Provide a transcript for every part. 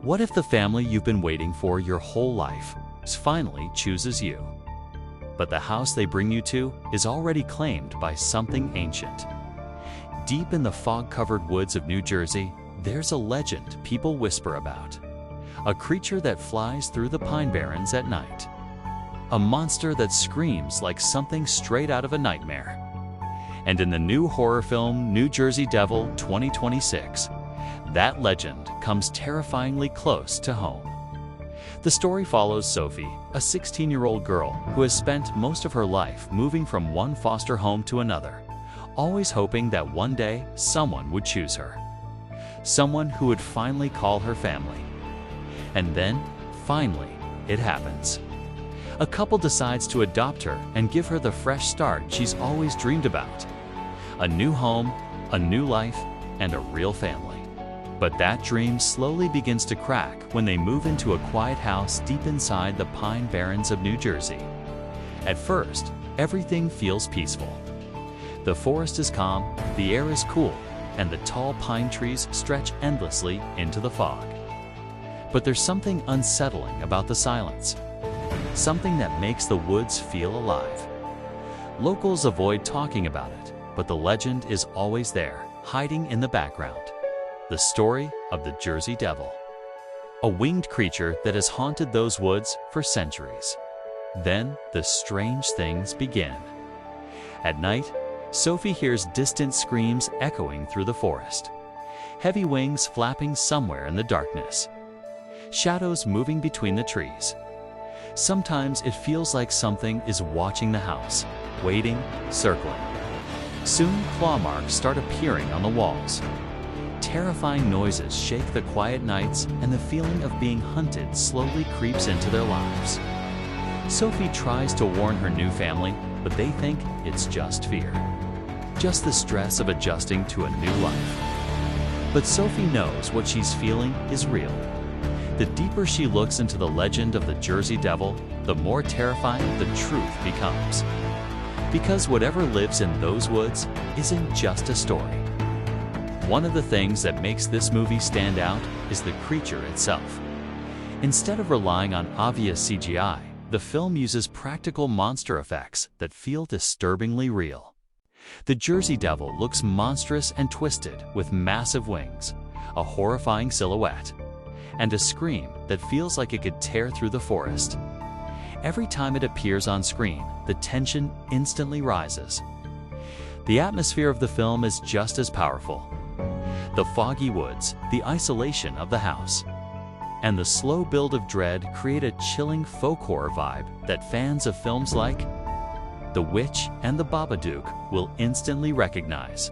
What if the family you've been waiting for your whole life finally chooses you? But the house they bring you to is already claimed by something ancient. Deep in the fog-covered woods of New Jersey, there's a legend people whisper about. A creature that flies through the pine barrens at night. A monster that screams like something straight out of a nightmare. And in the new horror film New Jersey Devil 2026, that legend comes terrifyingly close to home. The story follows Sophie, a 16-year-old girl who has spent most of her life moving from one foster home to another, always hoping that one day someone would choose her. Someone who would finally call her family. And then, finally, it happens. A couple decides to adopt her and give her the fresh start she's always dreamed about. A new home, a new life, and a real family. But that dream slowly begins to crack when they move into a quiet house deep inside the Pine Barrens of New Jersey. At first, everything feels peaceful. The forest is calm, the air is cool, and the tall pine trees stretch endlessly into the fog. But there's something unsettling about the silence. Something that makes the woods feel alive. Locals avoid talking about it, but the legend is always there, hiding in the background. The story of the Jersey Devil. A winged creature that has haunted those woods for centuries. Then the strange things begin. At night, Sophie hears distant screams echoing through the forest. Heavy wings flapping somewhere in the darkness. Shadows moving between the trees. Sometimes it feels like something is watching the house, waiting, circling. Soon claw marks start appearing on the walls. Terrifying noises shake the quiet nights, and the feeling of being hunted slowly creeps into their lives. Sophie tries to warn her new family, but they think it's just fear. Just the stress of adjusting to a new life. But Sophie knows what she's feeling is real. The deeper she looks into the legend of the Jersey Devil, the more terrifying the truth becomes. Because whatever lives in those woods isn't just a story. One of the things that makes this movie stand out is the creature itself. Instead of relying on obvious CGI, the film uses practical monster effects that feel disturbingly real. The Jersey Devil looks monstrous and twisted with massive wings, a horrifying silhouette, and a scream that feels like it could tear through the forest. Every time it appears on screen, the tension instantly rises. The atmosphere of the film is just as powerful. The foggy woods, the isolation of the house, and the slow build of dread create a chilling folk horror vibe that fans of films like The Witch and The Babadook will instantly recognize.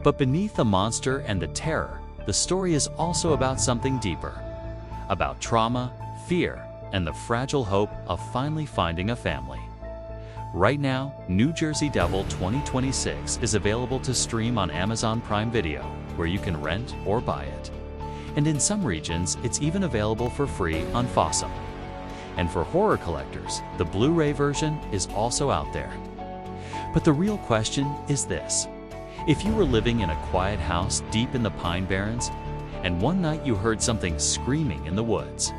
But beneath the monster and the terror, the story is also about something deeper. About trauma, fear, and the fragile hope of finally finding a family. Right now, New Jersey Devil 2026 is available to stream on Amazon Prime Video, where you can rent or buy it. And in some regions, it's even available for free on Fossum. And for horror collectors, the Blu-ray version is also out there. But the real question is this. If you were living in a quiet house deep in the Pine Barrens, and one night you heard something screaming in the woods,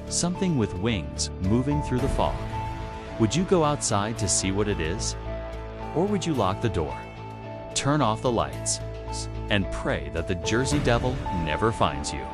something with wings moving through the fog, would you go outside to see what it is? Or would you lock the door, turn off the lights, and pray that the Jersey Devil never finds you?